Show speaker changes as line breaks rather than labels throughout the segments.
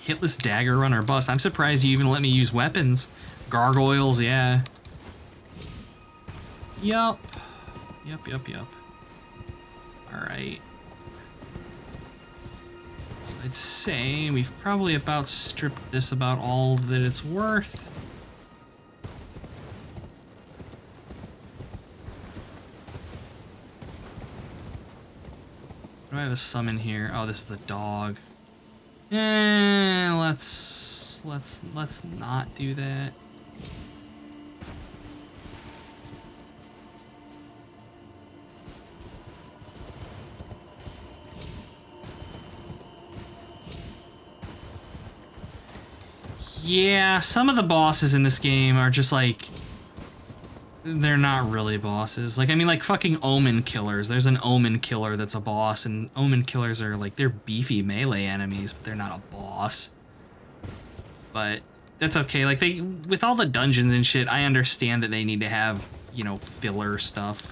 Hitless dagger runner bust. I'm surprised you even let me use weapons. Gargoyles, yeah. Yup. Yup. Alright. So I'd say we've probably about stripped this about all that it's worth. Do I have a summon here? Oh, this is the dog. Let's not do that. Yeah, some of the bosses in this game are just like, they're not really bosses. Like, I mean, like fucking Omen Killers. There's an Omen Killer that's a boss, and Omen Killers are like, they're beefy melee enemies, but they're not a boss. But that's okay. Like, they, with all the dungeons and shit, I understand that they need to have, you know, filler stuff.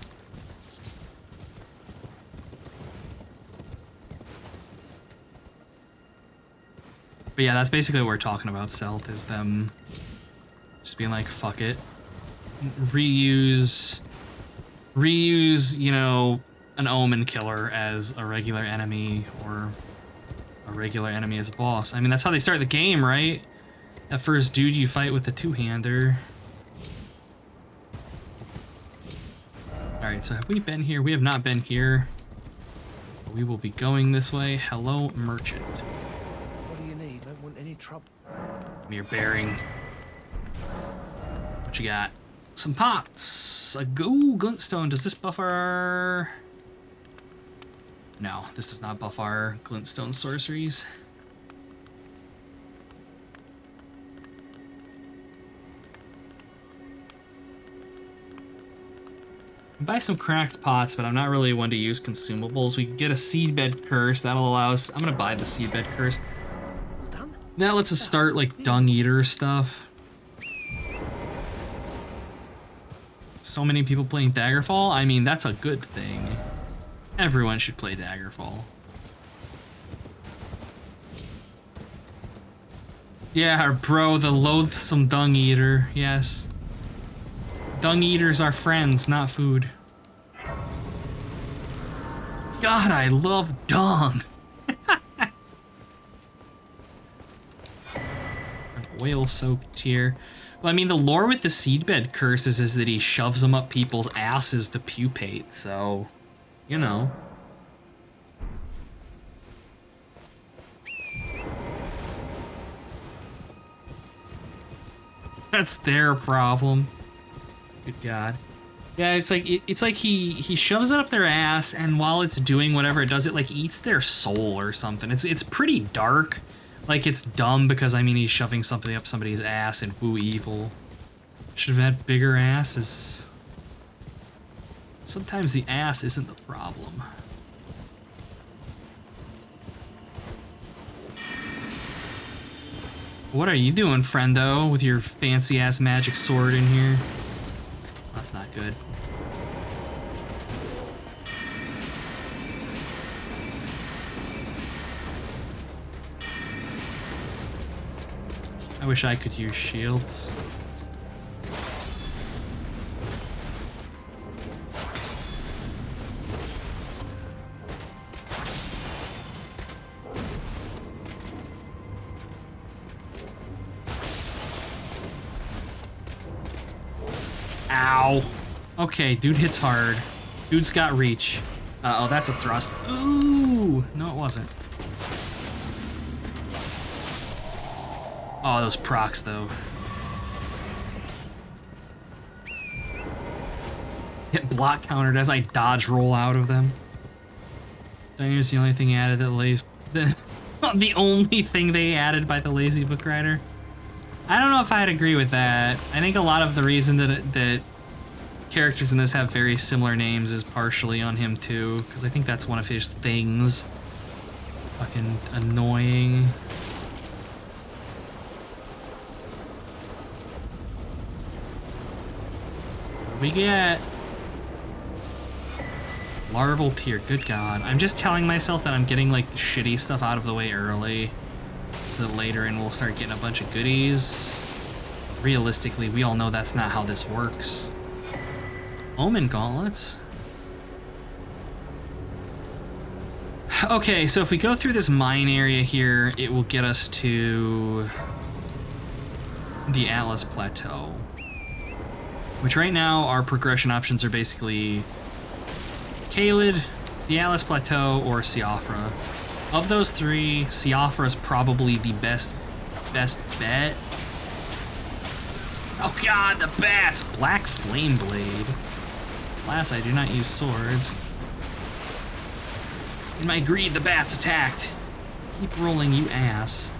But yeah, that's basically what we're talking about, Stealth, is them just being like, fuck it. Reuse, you know, an Omen Killer as a regular enemy, or a regular enemy as a boss. I mean, that's how they start the game, right? That first dude you fight with the two-hander. Alright, so have we been here? We have not been here. We will be going this way. Hello, merchant.
What do you need? Don't want any trouble.
Give me your bearing. What you got? Some pots. A glintstone. Does this buff our... No, this does not buff our glintstone sorceries. Buy some cracked pots, but I'm not really one to use consumables. We can get a seedbed curse. That'll allow us... I'm gonna buy the seedbed curse. That lets us start, like, dung eater stuff. So many people playing Daggerfall? I mean, that's a good thing. Everyone should play Daggerfall. Yeah, bro, the loathsome dung eater. Yes. Dung eaters are friends, not food. God, I love dung. Oil-soaked tear. Well, I mean, the lore with the seedbed curses is that he shoves them up people's asses to pupate, so, you know. That's their problem. Good God. Yeah, it's like he shoves it up their ass, and while it's doing whatever it does, it like eats their soul or something. It's pretty dark. Like, it's dumb because, I mean, he's shoving something up somebody's ass and woo evil. Should have had bigger asses. Sometimes the ass isn't the problem. What are you doing, friendo, with your fancy-ass magic sword in here? That's not good. I wish I could use shields. Ow. Okay, dude hits hard. Dude's got reach. Uh-oh, that's a thrust. Ooh! No, it wasn't. Oh, those procs, though. Hit block countered as I dodge roll out of them. Here's the only thing added that lays... The only thing they added by the lazy book writer. I don't know if I'd agree with that. I think a lot of the reason that characters in this have very similar names is partially on him, too. Because I think that's one of his things. Fucking annoying. We get larval tier. Good God. I'm just telling myself that I'm getting like the shitty stuff out of the way early. So that later and we'll start getting a bunch of goodies. Realistically, we all know that's not how this works. Omen gauntlets. Okay, so if we go through this mine area here, it will get us to the Atlas Plateau. Which right now, our progression options are basically Caelid, the Atlas Plateau, or Siofra. Of those three, Siofra is probably the best bet. Oh god, the bats! Black Flame Blade. Alas, I do not use swords. In my greed, the bats attacked. Keep rolling, you ass.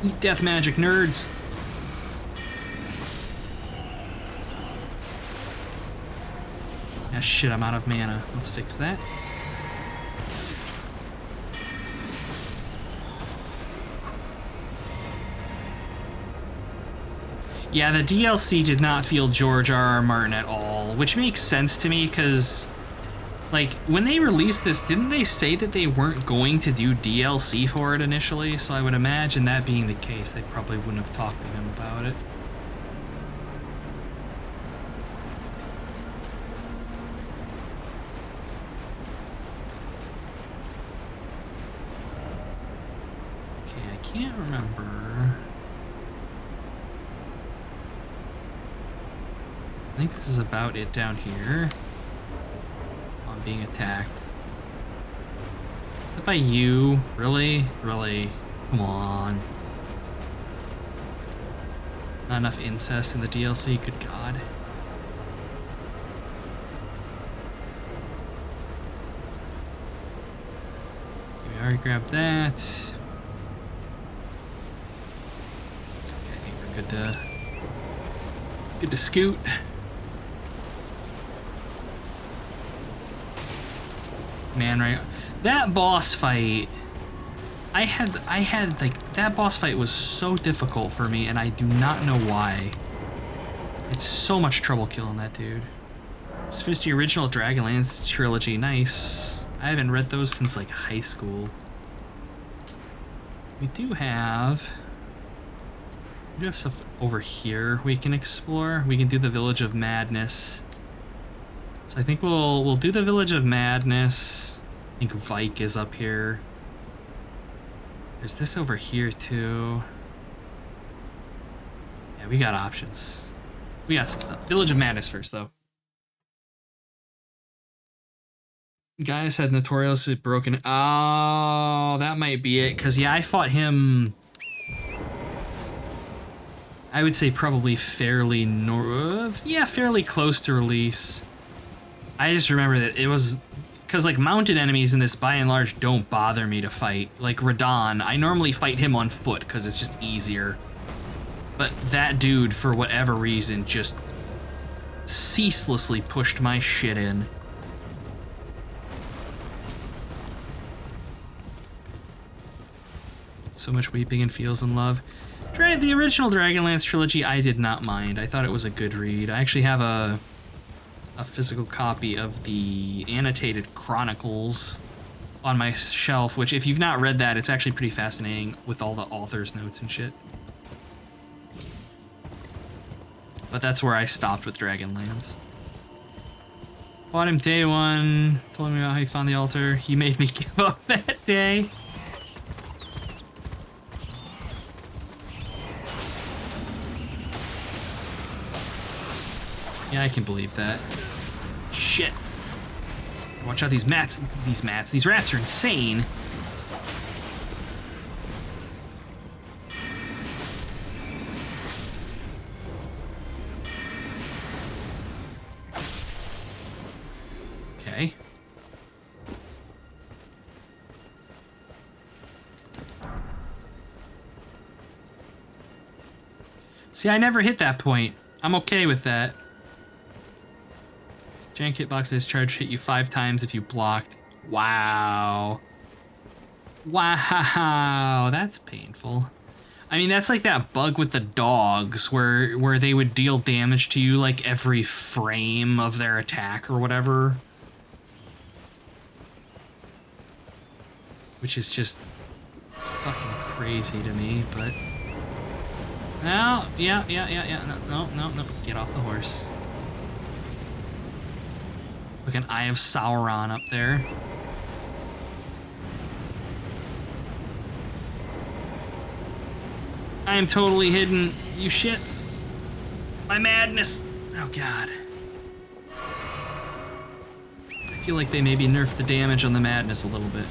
Eat death magic, nerds. Ah, shit, I'm out of mana. Let's fix that. Yeah, the DLC did not feel George R.R. Martin at all, which makes sense to me because, like, when they released this, didn't they say that they weren't going to do DLC for it initially? So I would imagine that being the case, they probably wouldn't have talked to him about it. Okay, I can't remember. I think this is about it down here. I'm being attacked. Is that by you? Really? Really? Come on. Not enough incest in the DLC? Good God. We already grabbed that. Okay, I think we're good to scoot. Man, right, that boss fight, I had like, that boss fight was so difficult for me and I do not know why. It's so much trouble killing that dude. Just finished the original Dragonlance trilogy, nice. I haven't read those since like high school. We do have stuff over here we can explore. We can do the Village of Madness. So I think we'll do the Village of Madness. I think Vike is up here. There's this over here too. Yeah, we got options. We got some stuff. Village of Madness first though. Gaius had notoriously broken. Oh, that might be it. Cause yeah, I fought him. I would say probably fairly fairly close to release. I just remember that it was, because like mounted enemies in this by and large don't bother me to fight. Like Radahn, I normally fight him on foot because it's just easier. But that dude, for whatever reason, just ceaselessly pushed my shit in. So much weeping and feels in love. The original Dragonlance trilogy, I did not mind. I thought it was a good read. I actually have a physical copy of the annotated chronicles on my shelf, which if you've not read that, it's actually pretty fascinating with all the author's notes and shit. But that's where I stopped with Dragonlance. Bought him day one, told me about how he found the altar. He made me give up that day. Yeah, I can believe that. Shit. Watch out, these rats are insane. Okay. See, I never hit that point. I'm okay with that. Jank hitbox charge hit you 5 times if you blocked. Wow. Wow, that's painful. I mean, that's like that bug with the dogs where they would deal damage to you like every frame of their attack or whatever. Which is just crazy to me, but... No, yeah, no. Get off the horse. Look, an Eye of Sauron up there. I am totally hidden, you shits. My madness. Oh, God. I feel like they maybe nerfed the damage on the madness a little bit.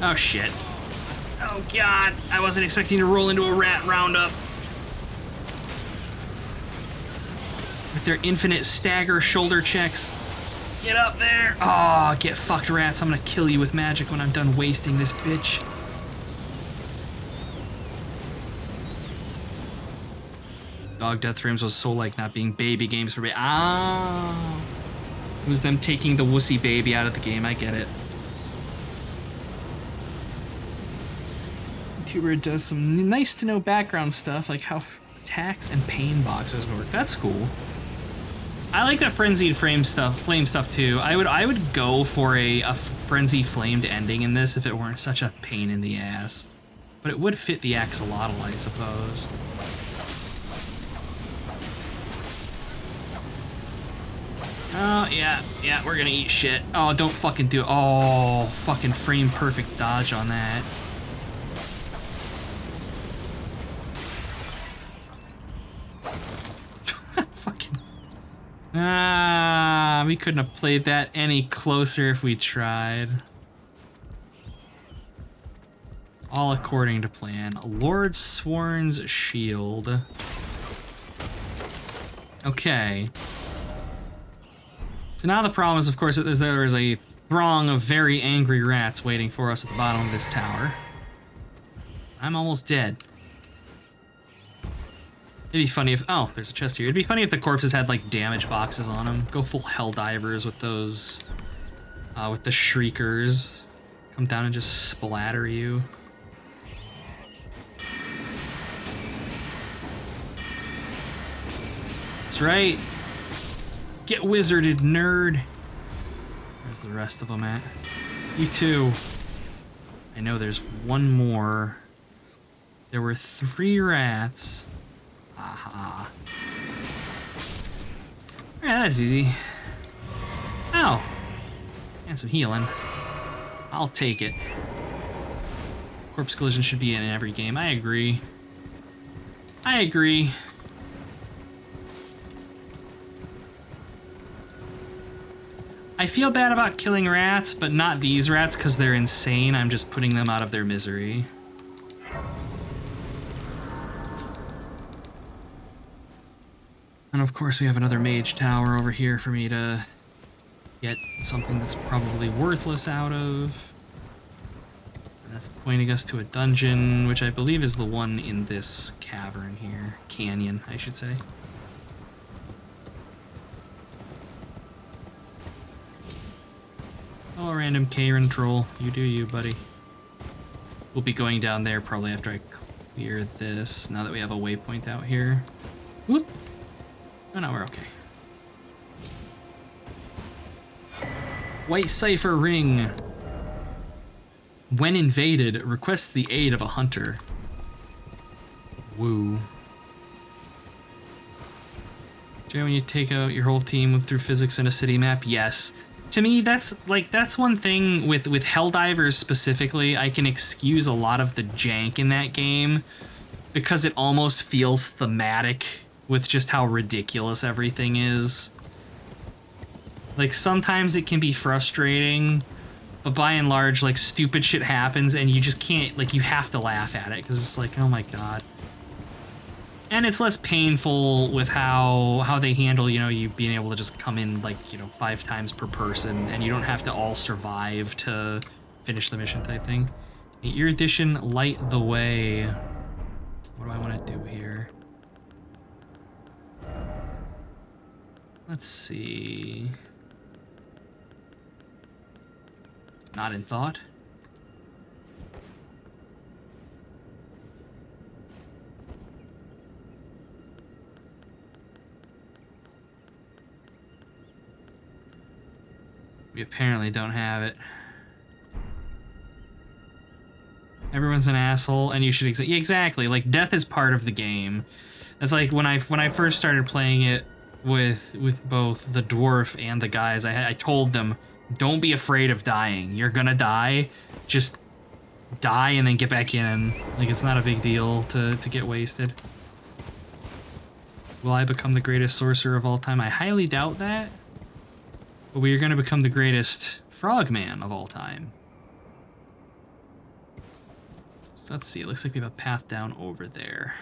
Oh, shit. Oh, God. I wasn't expecting to roll into a rat roundup. With their infinite stagger shoulder checks. Get up there. Oh, get fucked, rats. I'm gonna kill you with magic when I'm done wasting this bitch. Dog Death Rims was so like not being baby games for me. Ah. It was them taking the wussy baby out of the game. I get it. YouTuber does some nice to know background stuff, like how attacks and pain boxes work. That's cool. I like the frenzied flame stuff too. I would go for a frenzy flamed ending in this if it weren't such a pain in the ass. But it would fit the axolotl, I suppose. Oh, yeah, we're gonna eat shit. Oh, don't fucking do it. Oh, fucking frame perfect dodge on that. Fucking. Ah, we couldn't have played that any closer if we tried. All according to plan. Lord Sworn's Shield. Okay. So now the problem is, of course, that there is a throng of very angry rats waiting for us at the bottom of this tower. I'm almost dead. It'd be funny if... Oh, there's a chest here. It'd be funny if the corpses had, like, damage boxes on them. Go full Helldivers with those... with the Shriekers. Come down and just splatter you. That's right. Get wizarded, nerd. Where's the rest of them at? You too. I know there's one more. There were 3 rats. Aha. Yeah, that's easy. Oh. And some healing. I'll take it. Corpse collision should be in every game. I agree. I agree. I feel bad about killing rats, but not these rats because they're insane. I'm just putting them out of their misery. And of course we have another mage tower over here for me to get something that's probably worthless out of. And that's pointing us to a dungeon, which I believe is the one in this cavern here. Canyon, I should say. Oh, random Karen troll. You do you, buddy. We'll be going down there probably after I clear this, now that we have a waypoint out here. Whoop! Oh no, we're okay. White Cipher Ring. When invaded, requests the aid of a hunter. Woo. Jay, when you take out your whole team through physics in a city map, yes. To me, that's one thing with Helldivers specifically. I can excuse a lot of the jank in that game because it almost feels thematic with just how ridiculous everything is. Like, sometimes it can be frustrating, but by and large, like, stupid shit happens and you just can't, like, you have to laugh at it because it's like, oh my god. And it's less painful with how they handle, you know, you being able to just come in, like, you know, 5 times per person, and you don't have to all survive to finish the mission type thing. Erudition, light the way. What do I want to do here? Let's see. Not in thought. We apparently don't have it. Everyone's an asshole, and you should exactly. Like, death is part of the game. That's like when I first started playing it with both the dwarf and the guys. I told them, don't be afraid of dying. You're gonna die. Just die and then get back in. Like, it's not a big deal to get wasted. Will I become the greatest sorcerer of all time? I highly doubt that. But we are gonna become the greatest frogman of all time. So let's see, it looks like we have a path down over there.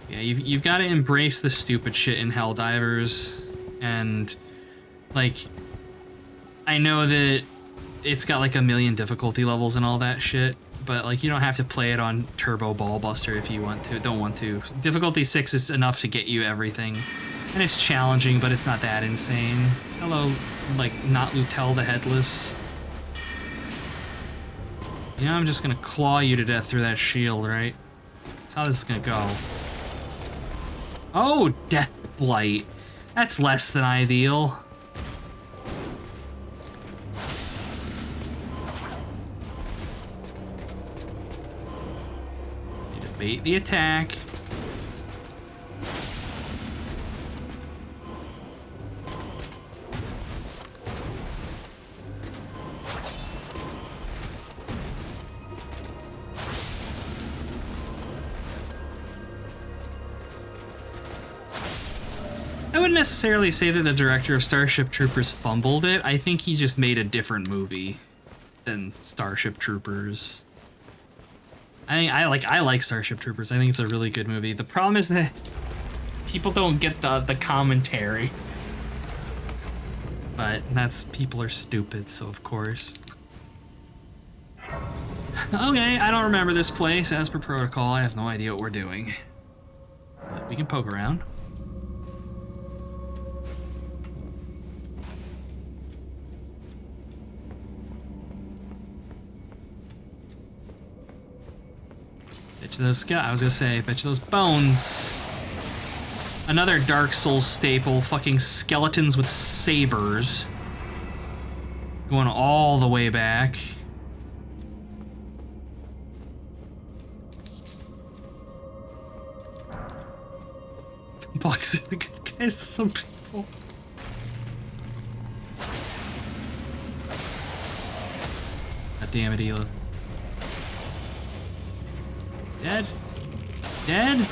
Yeah, you've got to embrace the stupid shit in Helldivers, and like, I know that it's got like a million difficulty levels and all that shit, but like, you don't have to play it on Turbo Ballbuster if you don't want to. Difficulty 6 is enough to get you everything, and it's challenging, but it's not that insane. Hello, like, not Lutel the Headless. Yeah, I'm just gonna claw you to death through that shield, right? That's how this is gonna go. Oh, Death Blight. That's less than ideal. Need to bait the attack. I wouldn't necessarily say that the director of Starship Troopers fumbled it. I think he just made a different movie than Starship Troopers. I like Starship Troopers. I think it's a really good movie. The problem is that people don't get the commentary. But people are stupid, so of course. Okay, I don't remember this place. As per protocol, I have no idea what we're doing. But we can poke around. Bet you those I was gonna say, bet you those bones. Another Dark Souls staple, fucking skeletons with sabers. Going all the way back. Bugs are the good guys to some people. God damn it, Ela. Dead? Dead?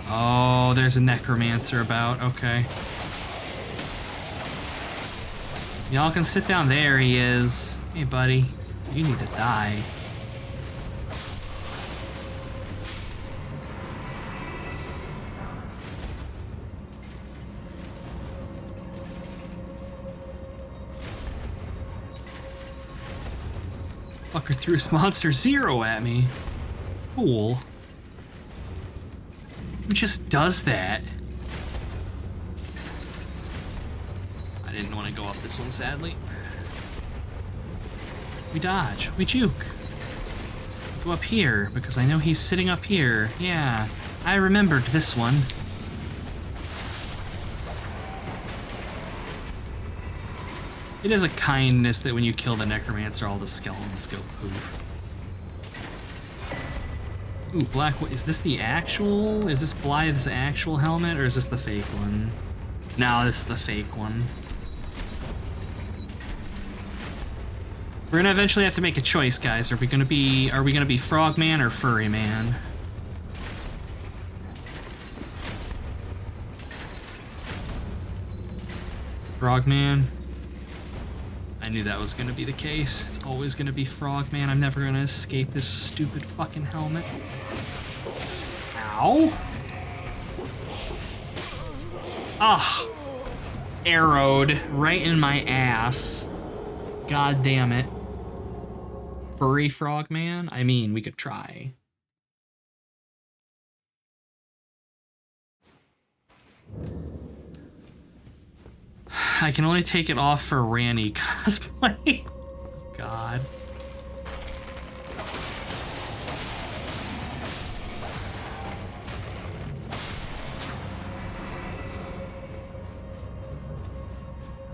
Oh, there's a necromancer about. Okay. Y'all can sit down. There he is. Hey, buddy. You need to die. Fucker threw his monster zero at me. Cool. Who just does that? I didn't want to go up this one, sadly. We dodge. We juke. Go up here, because I know he's sitting up here. Yeah, I remembered this one. It is a kindness that when you kill the necromancer, all the skeletons go poof. Ooh, black. Is this the actual? Is this Blythe's actual helmet, or is this the fake one? No, this is the fake one. We're gonna eventually have to make a choice, guys. Are we gonna be Frogman or Furry Man? Frogman. I knew that was gonna be the case. It's always gonna be Frogman. I'm never gonna escape this stupid fucking helmet. Ow! Ah! Arrowed right in my ass. God damn it. Furry Frogman? I mean, we could try. I can only take it off for Ranny cosplay. God.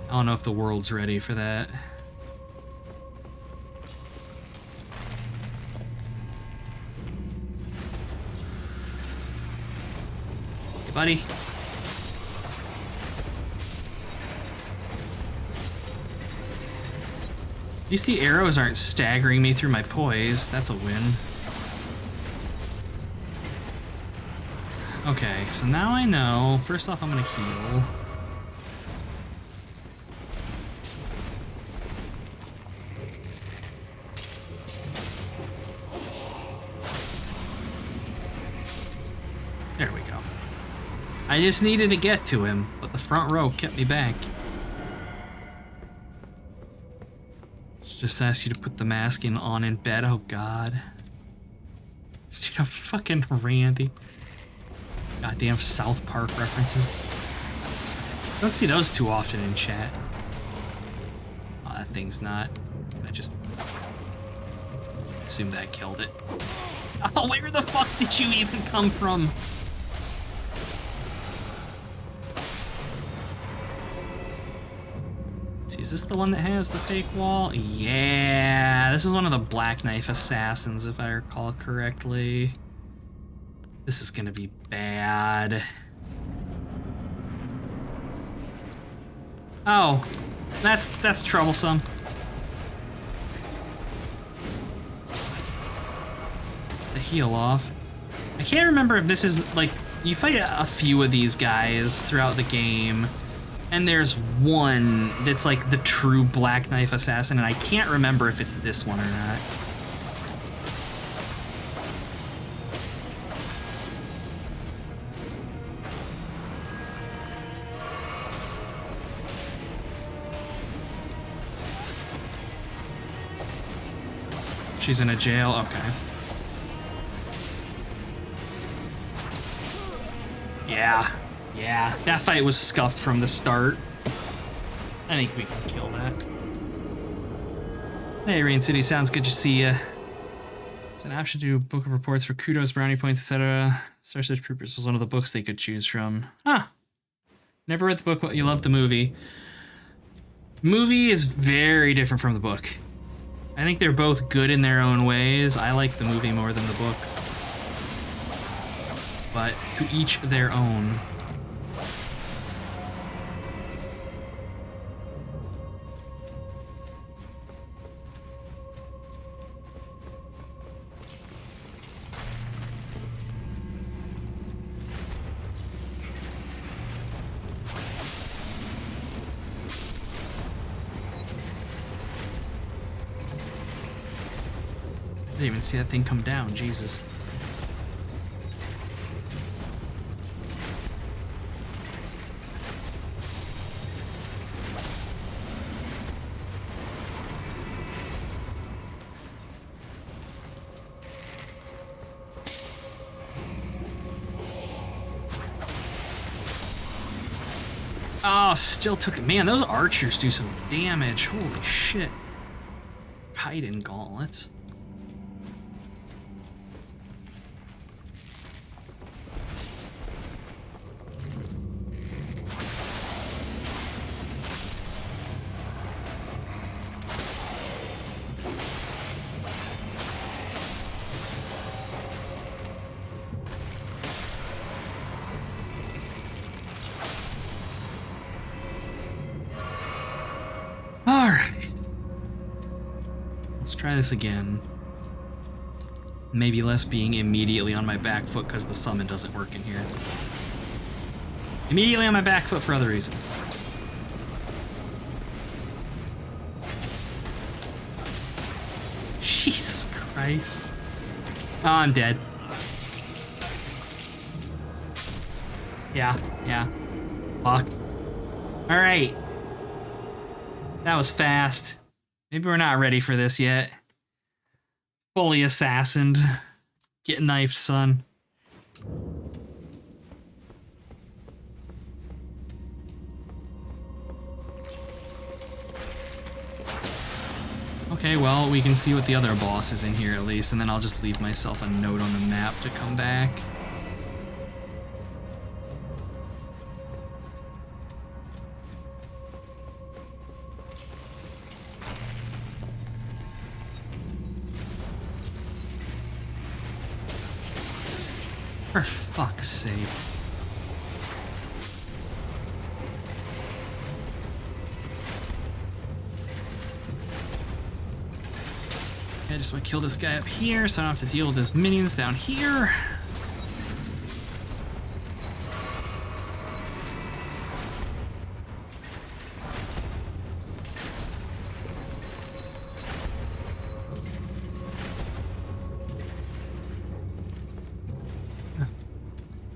I don't know if the world's ready for that. Hey, buddy. At least the arrows aren't staggering me through my poise. That's a win. Okay, so now I know. First off, I'm gonna heal. There we go. I just needed to get to him, but the front row kept me back. Just ask you to put the mask on in bed. Oh God. Dude, I'm fucking Randy. Goddamn South Park references. Don't see those too often in chat. Oh, that thing's not. I just assume that killed it. Oh, where the fuck did you even come from? See, is this the one that has the fake wall? Yeah, this is one of the Black Knife assassins, if I recall correctly. This is gonna be bad. Oh, that's troublesome. The heal off. I can't remember if this is like you fight a few of these guys throughout the game, and there's one that's like the true Black Knife assassin, and I can't remember if it's this one or not. She's in a jail, okay. Yeah, that fight was scuffed from the start. I think we can kill that. Hey, Rain City, sounds good to see ya. It's an option to do book of reports for kudos, brownie points, etc. Starship Troopers was one of the books they could choose from. Huh. Never read the book, but you love the movie. Movie is very different from the book. I think they're both good in their own ways. I like the movie more than the book. But to each their own. I didn't even see that thing come down, Jesus. Oh, still took it. Man, those archers do some damage. Holy shit. Kaiden gauntlets. Try this again. Maybe less being immediately on my back foot because the summon doesn't work in here. Immediately on my back foot for other reasons. Jesus Christ. Oh, I'm dead. Yeah. Fuck. Alright. That was fast. Maybe we're not ready for this yet. Fully assassined. Get knifed, son. Okay, well, we can see what the other boss is in here at least, and then I'll just leave myself a note on the map to come back. For fuck's sake. I just want to kill this guy up here so I don't have to deal with his minions down here.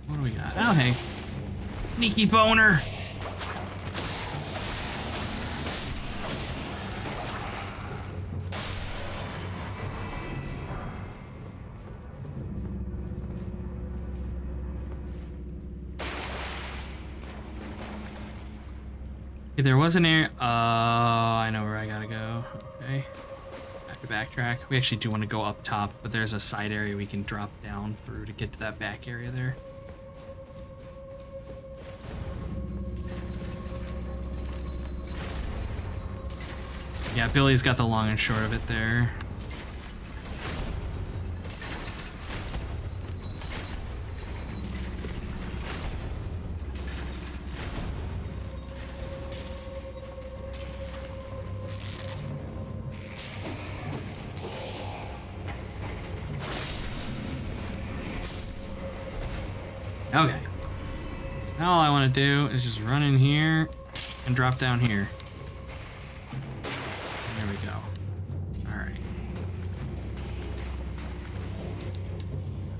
What do we got? Oh, hey. Sneaky boner. Okay, there was an area. Oh, I know where I gotta go. Okay. I have to backtrack. We actually do want to go up top, but there's a side area we can drop down through to get to that back area there. Yeah, Billy's got the long and short of it there. Okay. So now all I want to do is just run in here and drop down here. There we go. Alright.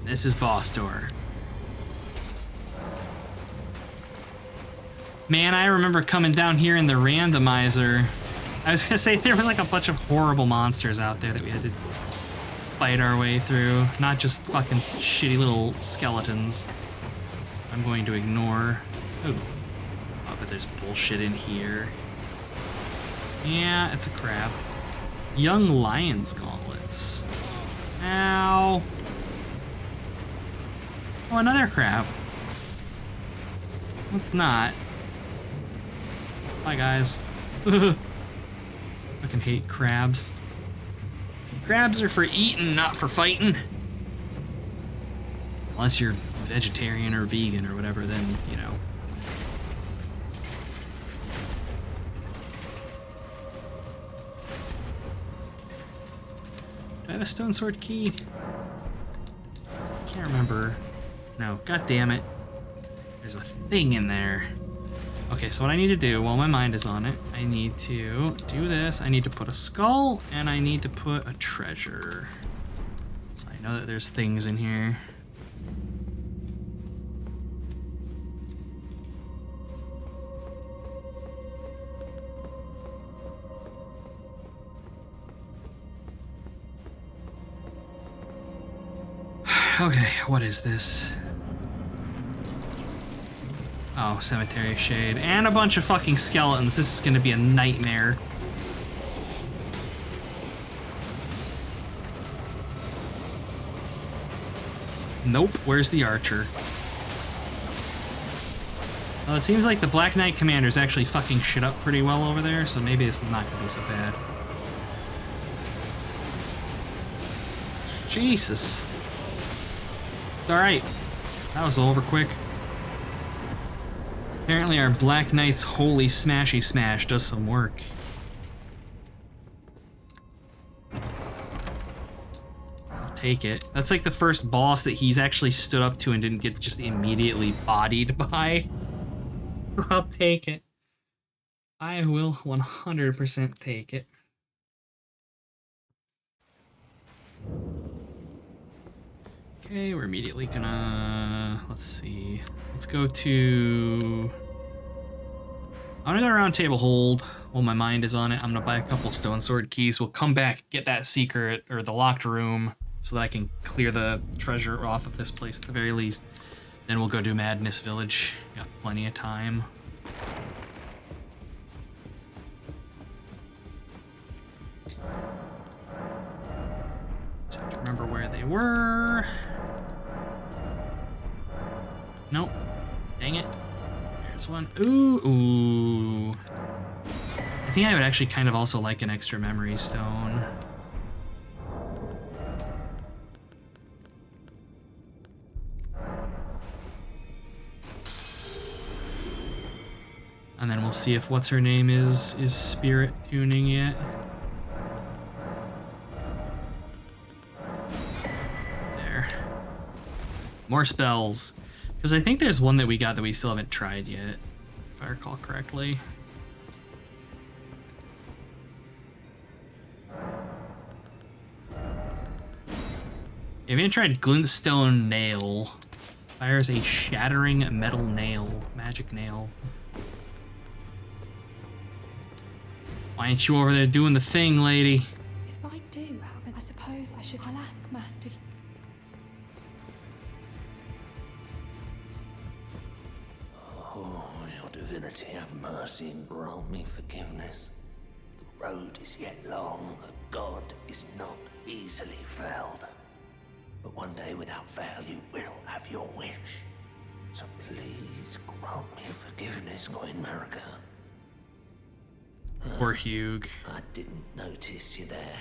This is boss door. Man, I remember coming down here in the randomizer. I was gonna say there was like a bunch of horrible monsters out there that we had to fight our way through. Not just fucking shitty little skeletons. I'm going to ignore. Ooh. Oh, but there's bullshit in here. Yeah, it's a crab. Young lion's gauntlets. Ow. Oh, another crab. Let's not. Bye, guys. Fucking hate crabs. Crabs are for eating, not for fighting. Unless you're vegetarian or vegan or whatever, then, you know. Do I have a stone sword key? Can't remember. No, god damn it. There's a thing in there. Okay, so what I need to do while my mind is on it, I need to do this. I need to put a skull and I need to put a treasure. So I know that there's things in here. Okay, what is this? Oh, Cemetery Shade. And a bunch of fucking skeletons. This is gonna be a nightmare. Nope, where's the archer? Well, it seems like the Black Knight Commander's actually fucking shit up pretty well over there, so maybe it's not gonna be so bad. Jesus. Alright, that was over quick. Apparently our Black Knight's Holy Smashy Smash does some work. I'll take it. That's like the first boss that he's actually stood up to and didn't get just immediately bodied by. I'll take it. I will 100% take it. Okay, we're immediately gonna, let's see. Let's go to, I'm gonna go to Round Table Hold while my mind is on it, I'm gonna buy a couple stone sword keys. We'll come back, get that secret or the locked room so that I can clear the treasure off of this place at the very least. Then we'll go do Madness Village. Got plenty of time. So I have to remember where they were. Nope. Dang it. There's one. Ooh. I think I would actually kind of also like an extra memory stone. And then we'll see if what's her name is spirit tuning yet. There. More spells. Because I think there's one that we got that we still haven't tried yet, if I recall correctly. If you haven't tried Glintstone Nail, fires a shattering metal nail, magic nail. Why ain't you over there doing the thing, lady?
If I do have it, I suppose I'll ask Master.
Oh, your divinity, have mercy and grant me forgiveness. The road is yet long, a god is not easily felled. But one day, without fail, you will have your wish. So please grant me forgiveness, Queen Marika.
Poor Hugh.
I didn't notice you there.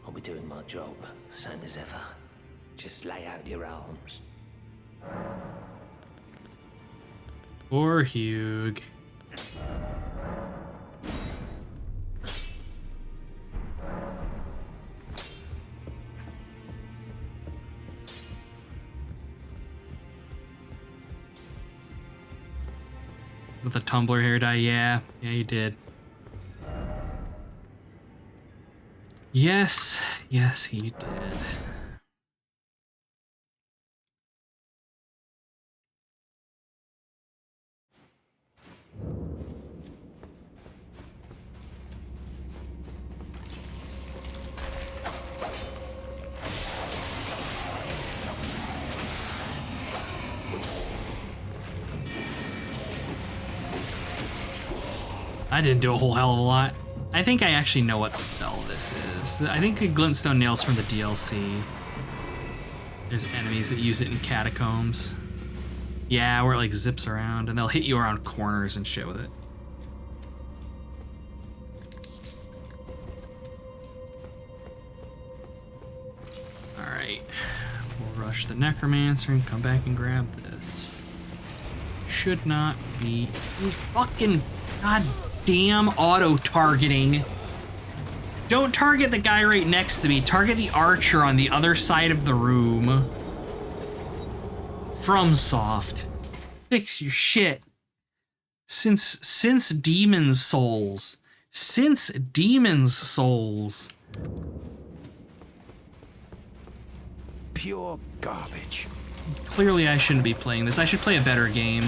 I'll be doing my job, same as ever. Just lay out your arms.
Poor Hugh. With the tumbler hair dye, yeah, you did. Yes, he did. I didn't do a whole hell of a lot. I think I actually know what spell this is. I think the Glintstone Nail's from the DLC. There's enemies that use it in Catacombs. Yeah, where it like zips around and they'll hit you around corners and shit with it. Alright. We'll rush the Necromancer and come back and grab this. Should not be fucking goddamn auto-targeting. Don't target the guy right next to me. Target the archer on the other side of the room. FromSoft. Fix your shit. Since Demon's Souls. Since Demon's Souls.
Pure garbage.
Clearly I shouldn't be playing this. I should play a better game.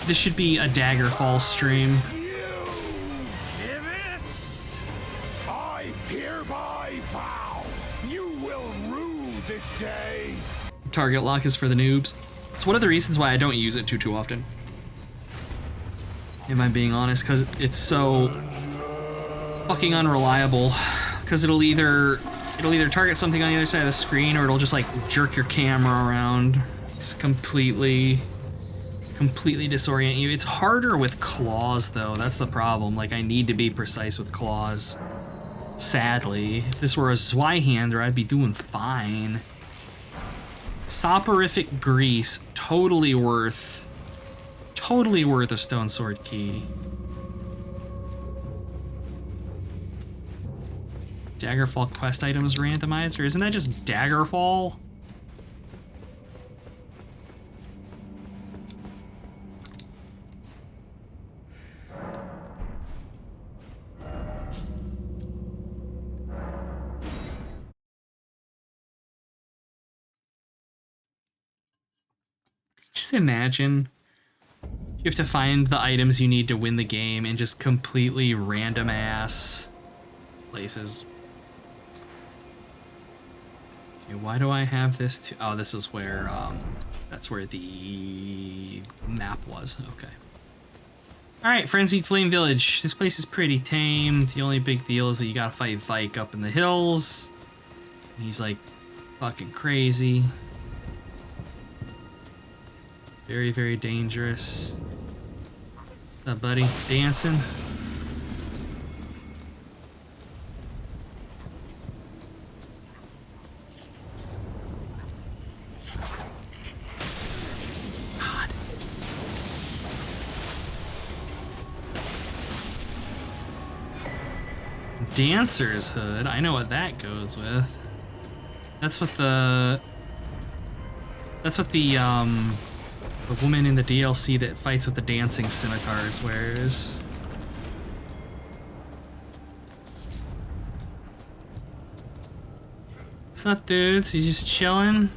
This should be a Daggerfall stream.
I hereby vow you will rue this day.
Target lock is for the noobs. It's one of the reasons why I don't use it too often. If I'm being honest, because it's so fucking unreliable. Because it'll either target something on the other side of the screen, or it'll just like jerk your camera around, just completely disorient you. It's harder with claws though. That's the problem. Like I need to be precise with claws. Sadly, if this were a Zweihander, I'd be doing fine. Soporific Grease, totally worth a stone sword key. Daggerfall quest items randomized, or isn't that just Daggerfall? Just imagine You have to find the items you need to win the game in just completely random ass places. Okay, why do I have this? Oh, this is where, that's where the map was. Okay. Alright, Frenzied Flame Village. This place is pretty tame. The only big deal is that you gotta fight Vike up in the hills. He's like fucking crazy. Very, very dangerous. What's up, buddy? Dancing? God. Dancer's Hood. I know what that goes with. That's what the woman in the DLC that fights with the dancing scimitars wears. What's up, dudes? You just chilling?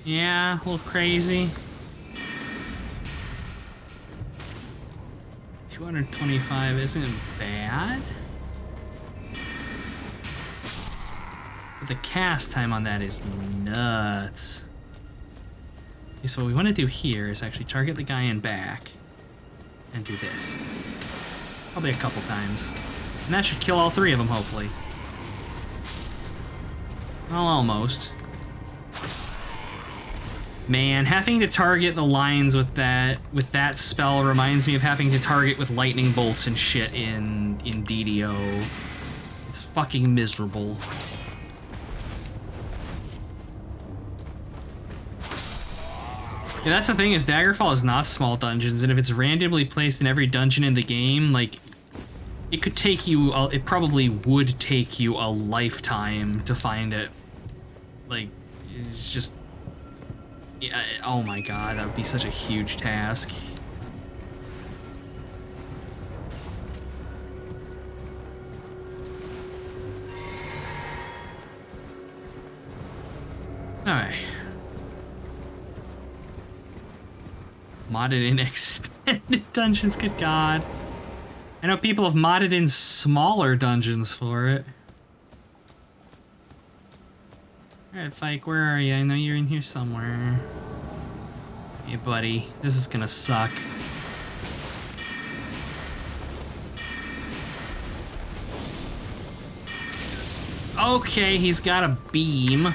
Yeah, a little crazy. 225 isn't bad. But the cast time on that is nuts. Okay, so what we want to do here is actually target the guy in back and do this. Probably a couple times. And that should kill all three of them, hopefully. Well, almost. Man, having to target the lines with that spell reminds me of having to target with lightning bolts and shit in DDO. It's fucking miserable. Yeah, that's the thing, is Daggerfall is not small dungeons, and if it's randomly placed in every dungeon in the game, like, it could take you, it probably would take you a lifetime to find it. Like, it's just, yeah, oh my god, that would be such a huge task. Alright. Modded in extended dungeons, good god. I know people have modded in smaller dungeons for it. Alright, Fike, where are you? I know you're in here somewhere. Hey, buddy, this is gonna suck. Okay, he's got a beam.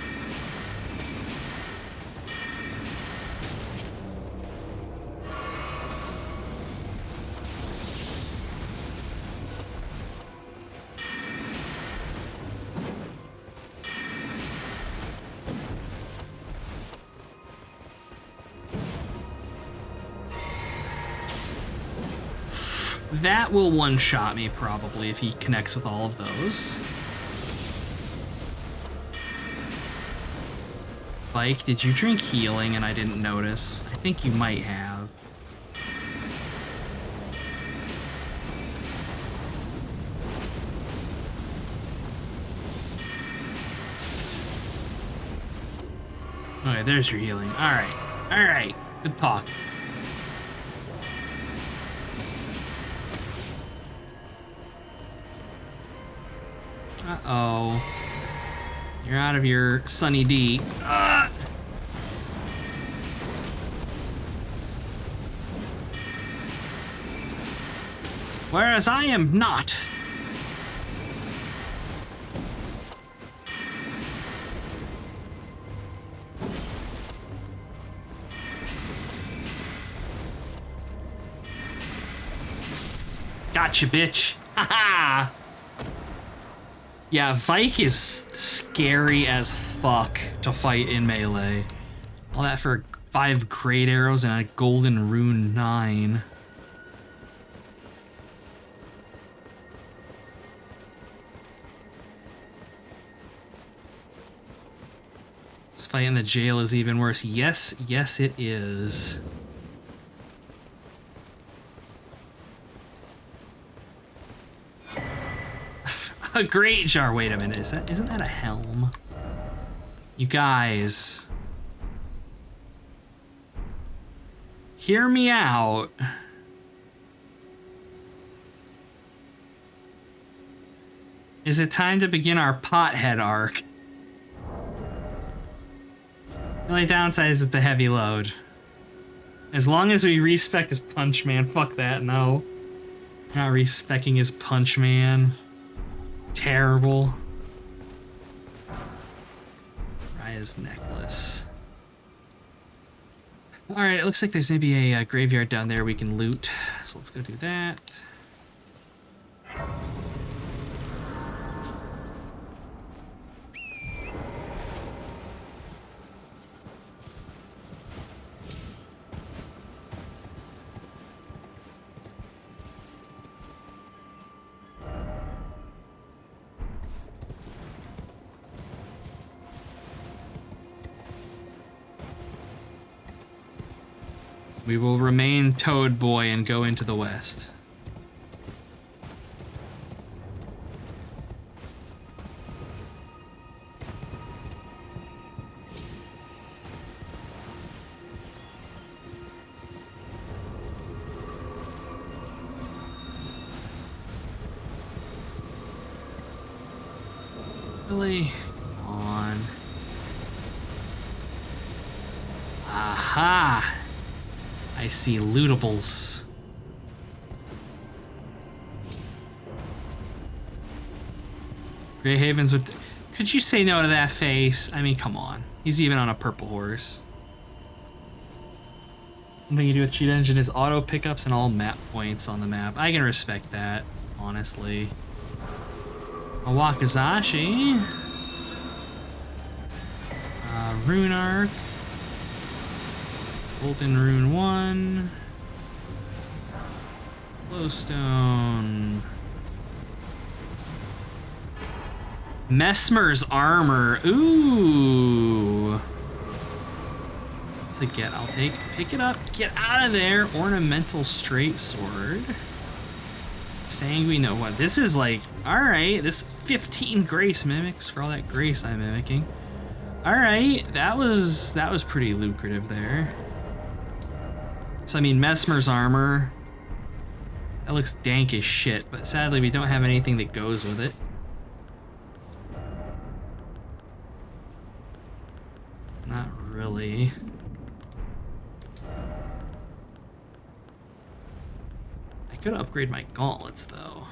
That will one-shot me, probably, if he connects with all of those. Vike, did you drink healing and I didn't notice? I think you might have. Okay, there's your healing. Alright. Alright. Good talk. Uh-oh. You're out of your Sunny D. Whereas I am not. Gotcha, bitch. Haha. Yeah, Vike is scary as fuck to fight in melee. All that for 5 great arrows and a golden rune 9. This fight in the jail is even worse. Yes, yes it is. A great jar. Wait a minute, isn't that a helm? You guys. Hear me out. Is it time to begin our pothead arc? The only downside is it's a heavy load. As long as we respec his Punch Man, fuck that, no. Not respecing his Punch Man. Terrible. Raya's necklace. Alright, it looks like there's maybe a graveyard down there we can loot. So let's go do that. We will remain Toad Boy and go into the west. Really? Come on. Aha! I see lootables. Grey Havens with... Could you say no to that face? I mean, come on. He's even on a purple horse. One thing you do with Cheat Engine is auto pickups and all map points on the map. I can respect that, honestly. A Wakazashi. Rune Arc. Golden Rune 1. Glowstone. Messmer's Armor. Ooh. To get, I'll take. Pick it up. Get out of there. Ornamental Straight Sword. Sanguine. No, what? This is like, alright. This 15 Grace Mimics for all that Grace I'm mimicking. Alright. That was pretty lucrative there. So, I mean, Messmer's Armor. That looks dank as shit, but sadly we don't have anything that goes with it. Not really. I could upgrade my gauntlets, though.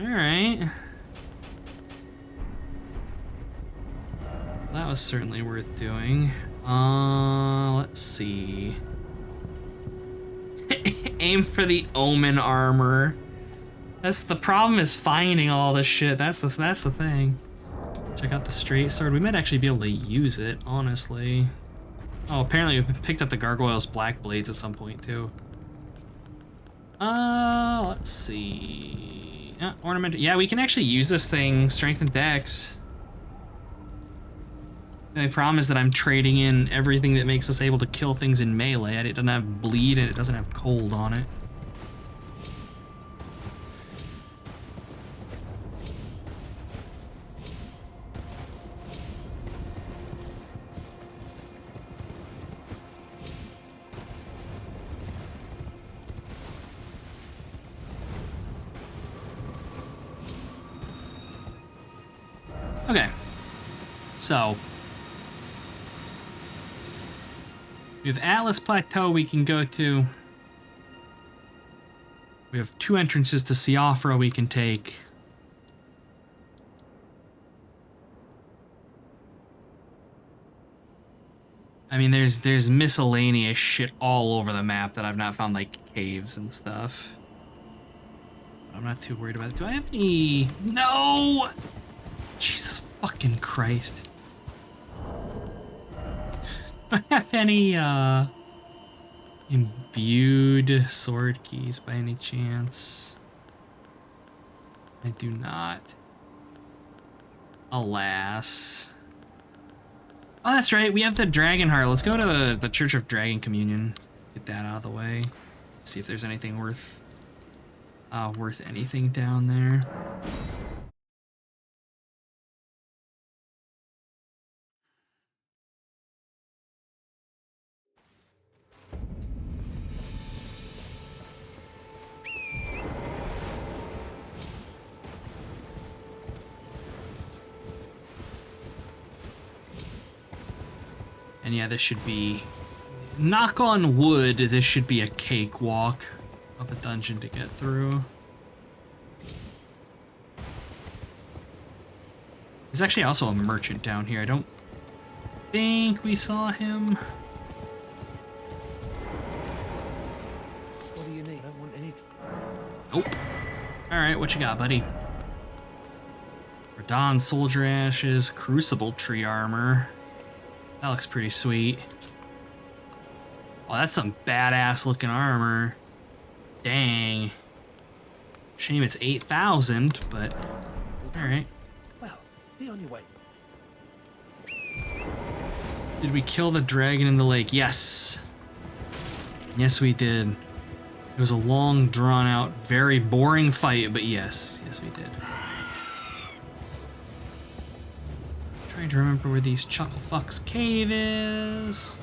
Alright. That was certainly worth doing. Let's see. Aim for the Omen Armor. That's the problem, is finding all this shit. That's the thing. Check out the Straight Sword. We might actually be able to use it, honestly. Oh, apparently we picked up the Gargoyle's Black Blades at some point, too. Let's see. Ornament. Yeah, we can actually use this thing. Strength and Dex. The only problem is that I'm trading in everything that makes us able to kill things in melee. It doesn't have bleed and it doesn't have cold on it. Okay, so we have Atlas Plateau we can go to. We have 2 entrances to Siofra we can take. I mean, there's miscellaneous shit all over the map that I've not found, like caves and stuff. I'm not too worried about it. Do I have any? No! Jesus fucking Christ. Do I have any, imbued sword keys by any chance? I do not. Alas. Oh, that's right. We have the Dragon Heart. Let's go to the Church of Dragon Communion. Get that out of the way. See if there's anything worth worth anything down there. And yeah, this should be, knock on wood, this should be a cakewalk of a dungeon to get through. There's actually also a merchant down here. I don't think we saw him.
What do you need? I don't want any.
Nope. Alright, what you got, buddy? Radon soldier ashes, crucible tree armor. That looks pretty sweet. Oh, that's some badass looking armor. Dang. Shame it's 8,000, but alright.
Well, be on your way.
Did we kill the dragon in the lake? Yes. Yes, we did. It was a long, drawn out, very boring fight, but yes. Yes, we did. Trying to remember where these Chucklefuck's cave is.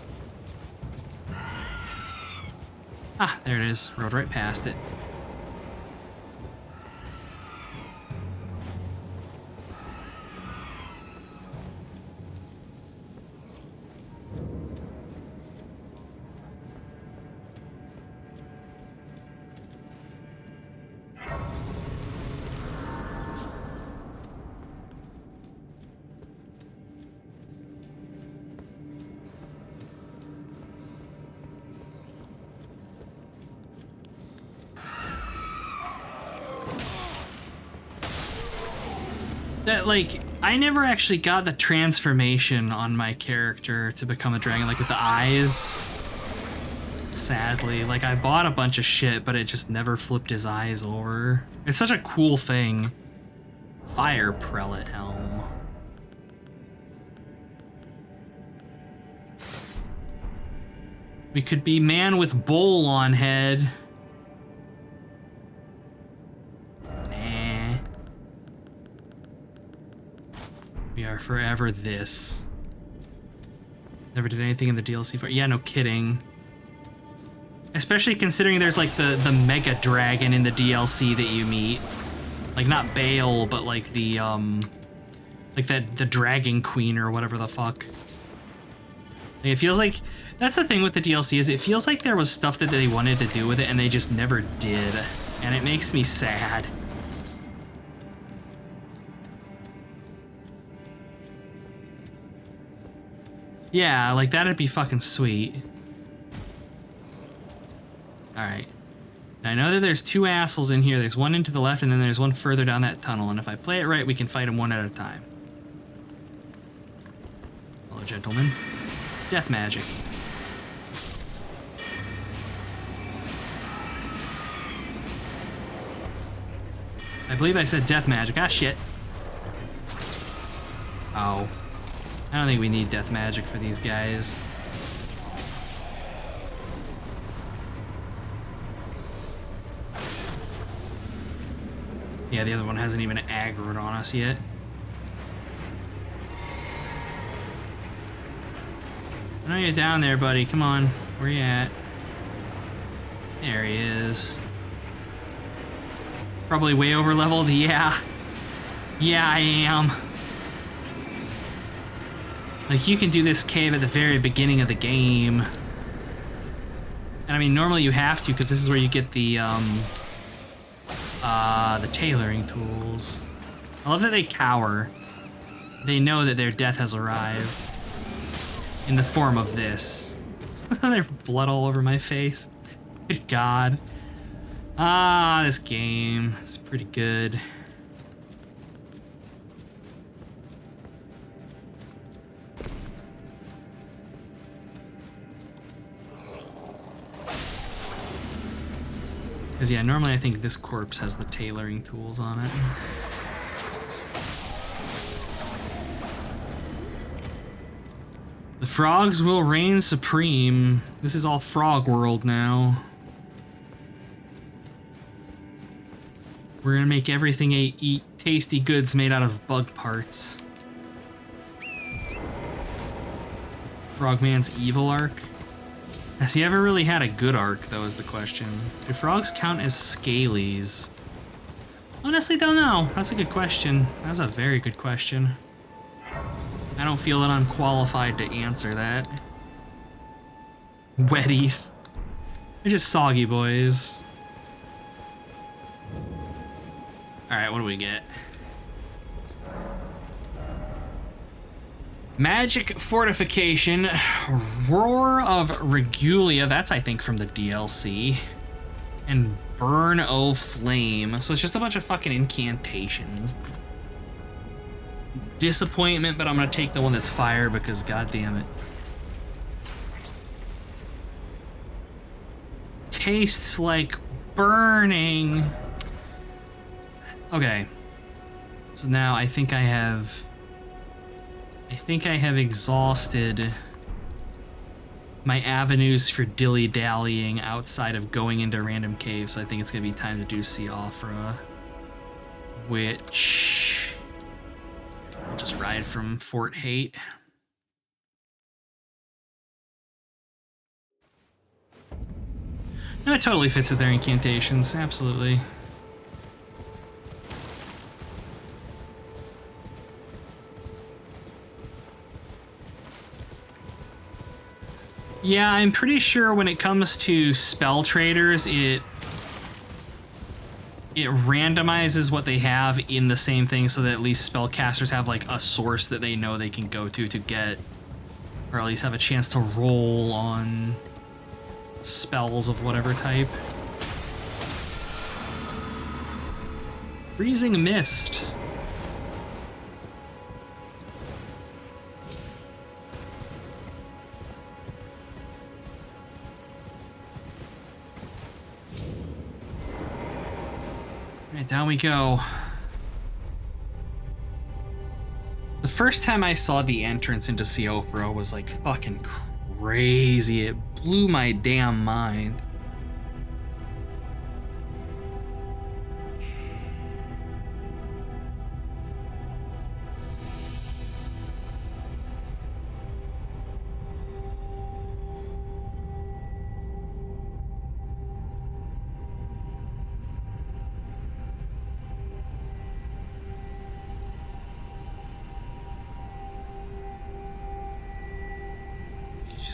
Ah, there it is. Rode right past it. That, like, I never actually got the transformation on my character to become a dragon, like with the eyes. Sadly, like, I bought a bunch of shit, but it just never flipped his eyes over. It's such a cool thing. Fire prelate helm. We could be man with bowl on head. We are forever this. Never did anything in the DLC for. Yeah, no kidding. Especially considering there's like the mega dragon in the DLC that you meet. Like not Bale, but like the like the dragon queen or whatever the fuck. Like, it feels like that's the thing with the DLC is it feels like there was stuff that they wanted to do with it and they just never did. And it makes me sad. Yeah, like that'd be fucking sweet. Alright. I know that there's two assholes in here. There's one into the left and then there's one further down that tunnel. And if I play it right, we can fight them one at a time. Hello, gentlemen. Death magic. I believe I said death magic. Ah, shit. Oh. I don't think we need death magic for these guys. Yeah, the other one hasn't even aggroed on us yet. I know you're down there, buddy. Come on. Where you at? There he is. Probably way over leveled. Yeah. Yeah, I am. Like, you can do this cave at the very beginning of the game. And I mean, normally you have to, because this is where you get the tailoring tools. I love that they cower. They know that their death has arrived. In the form of this. There's blood all over my face. Good God. Ah, this game is pretty good. Because, yeah, normally I think this corpse has the tailoring tools on it. The frogs will reign supreme. This is all frog world now. We're gonna make everything eat tasty goods made out of bug parts. Frogman's evil arc. Has he ever really had a good arc, though, is the question. Do frogs count as scalies? Honestly, don't know. That's a good question. That's a very good question. I don't feel that I'm qualified to answer that. Wetties. They're just soggy boys. Alright, what do we get? Magic Fortification, Roar of Regulia, that's I think from the DLC, and Burn O Flame, so it's just a bunch of fucking incantations. Disappointment, but I'm gonna take the one that's fire because god damn it. Tastes like burning. Okay, so now I think I have exhausted my avenues for dilly-dallying outside of going into random caves, so I think it's gonna be time to do Siofra, which I'll just ride from Fort Hate. No, it totally fits with their incantations, absolutely. Yeah, I'm pretty sure when it comes to spell traders, it randomizes what they have in the same thing so that at least spellcasters have like a source that they know they can go to get, or at least have a chance to roll on spells of whatever type. Freezing Mist. Alright, down we go. The first time I saw the entrance into Siofra was like fucking crazy. It blew my damn mind.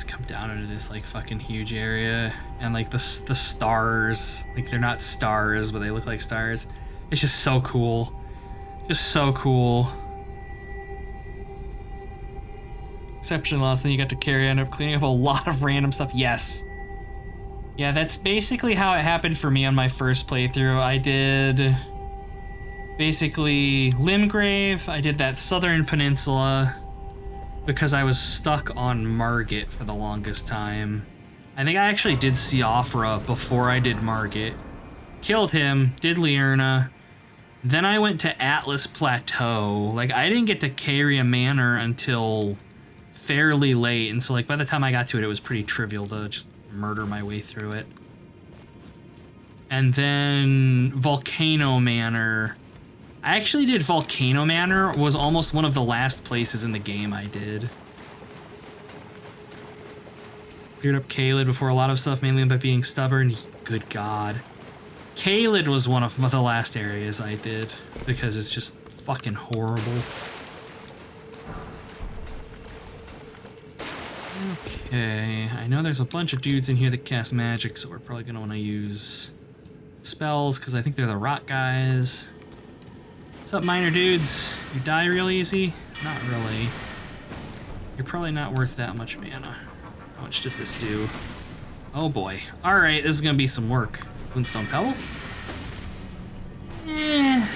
Come down into this like fucking huge area, and like the stars, like they're not stars but they look like stars. It's just so cool, just so cool. Exception loss, then you got to end up cleaning up a lot of random stuff. Yes, yeah, that's basically how it happened for me on my first playthrough. I did basically Limgrave, I did that Southern Peninsula because I was stuck on Margit for the longest time. I think I actually did Siofra before I did Margit. Killed him, did Liurna. Then I went to Atlas Plateau. Like, I didn't get to Caria Manor until fairly late, and so like by the time I got to it, it was pretty trivial to just murder my way through it. And then Volcano Manor. I actually did Volcano Manor, was almost one of the last places in the game I did. Cleared up Caelid before a lot of stuff, mainly by being stubborn. Good God. Caelid was one of the last areas I did, because it's just fucking horrible. Okay, I know there's a bunch of dudes in here that cast magic, so we're probably gonna wanna use spells, because I think they're the rock guys. What's up, minor dudes? You die real easy? Not really. You're probably not worth that much mana. How much does this do? Oh boy. Alright, this is gonna be some work. Glintstone Pebble? Eh.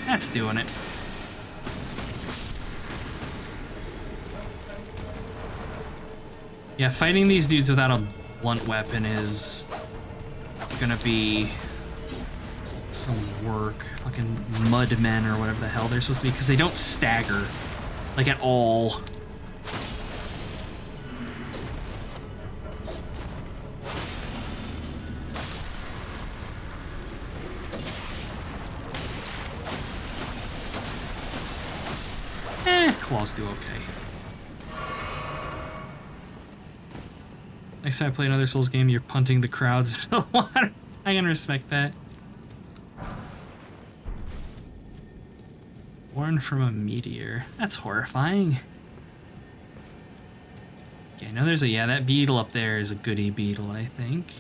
That's doing it. Yeah, fighting these dudes without a blunt weapon is gonna be some work. Fucking mudmen or whatever the hell they're supposed to be, because they don't stagger, like, at all. claws do okay. Next time I play another Souls game, you're punting the crowds into the water. I can respect that. Born from a meteor. That's horrifying. Okay, I know there's a, yeah, that beetle up there is a goody beetle, I think.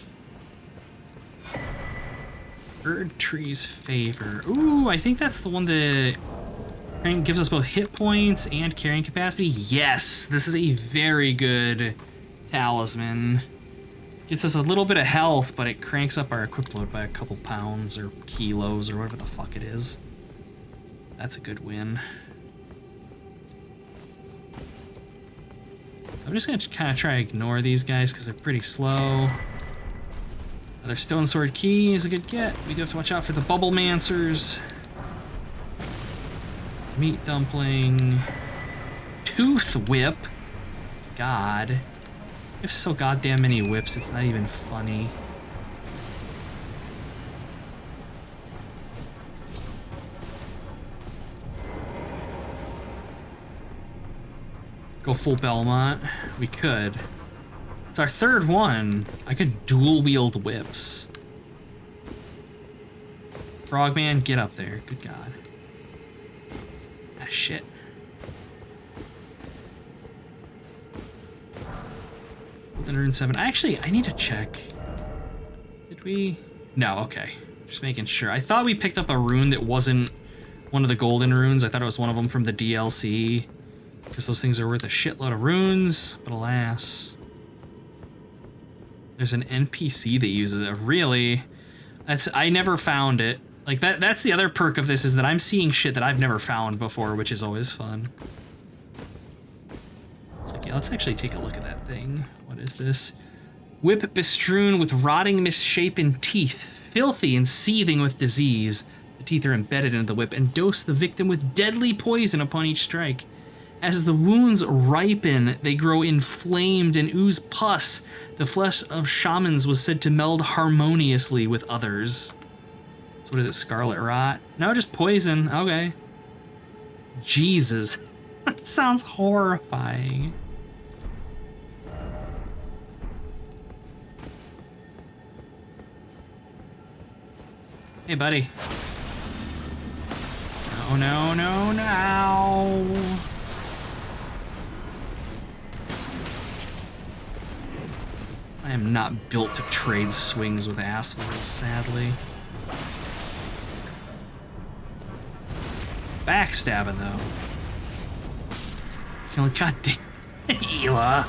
Erdtree's Favor. Ooh, I think that's the one that gives us both hit points and carrying capacity. Yes, this is a very good talisman. Gets us a little bit of health, but it cranks up our equip load by a couple pounds or kilos or whatever the fuck it is. That's a good win. So I'm just gonna kind of try to ignore these guys because they're pretty slow. Another Stone Sword Key is a good get. We do have to watch out for the Bubble Mancers. Meat Dumpling. Tooth Whip. God. There's so goddamn many whips, it's not even funny. Go full Belmont. We could. It's our third one. I could dual wield whips. Frogman, get up there. Good God. Ah, shit. Golden Rune 7. Actually, I need to check. Did we? No, okay. Just making sure. I thought we picked up a rune that wasn't one of the golden runes. I thought it was one of them from the DLC. Because those things are worth a shitload of runes. But alas. There's an NPC that uses it. Really? I never found it. Like, that's the other perk of this, is that I'm seeing shit that I've never found before, which is always fun. It's like, yeah, let's actually take a look at that thing. What is this? Whip bestrewn with rotting, misshapen teeth, filthy and seething with disease. The teeth are embedded into the whip and dose the victim with deadly poison upon each strike. As the wounds ripen, they grow inflamed and ooze pus. The flesh of shamans was said to meld harmoniously with others. So what is it, Scarlet Rot? No, just poison. Okay. Jesus. That sounds horrifying. Hey, buddy. No, no, no, no. I am not built to trade swings with assholes, sadly. Backstabbing, though. Goddamn. Ela.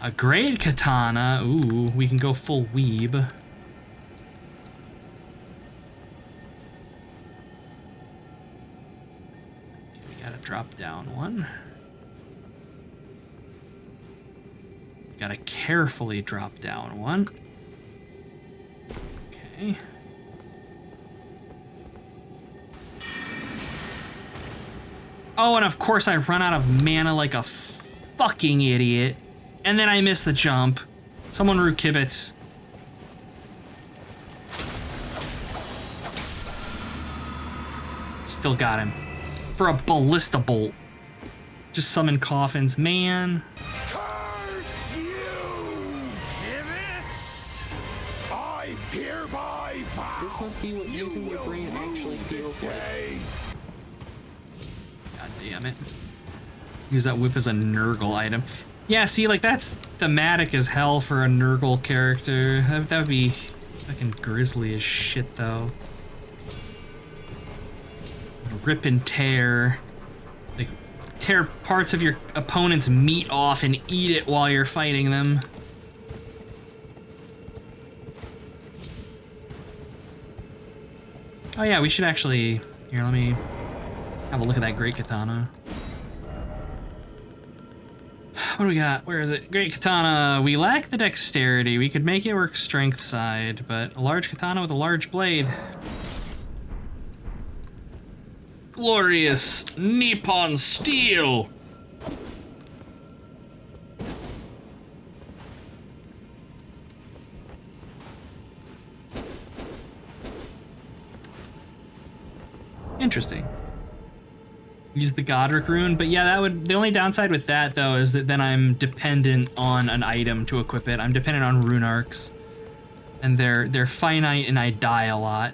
A great katana. Ooh, we can go full weeb. Okay, we gotta drop down one. We've gotta carefully drop down one. Okay. Oh, and of course I run out of mana like a fucking idiot. And then I miss the jump. Someone root kibitz. Still got him. For a ballista bolt. Just summon coffins, man.
Curse you, Kibitz! I hereby vow.
This must be what using your brain actually feels like.
God damn it. Use that whip as a Nurgle item. Yeah, see, like, that's thematic as hell for a Nurgle character. That would be fucking grisly as shit, though. Rip and tear. Like, tear parts of your opponent's meat off and eat it while you're fighting them. Oh yeah, we should actually... Here, let me have a look at that Great Katana. What do we got? Where is it? Great Katana. We lack the dexterity. We could make it work strength side, but a large katana with a large blade. Glorious Nippon steel. Interesting. use the Godric rune. But yeah, that would, the only downside with that though is that then I'm dependent on an item to equip it. I'm dependent on rune arcs, and they're finite and I die a lot.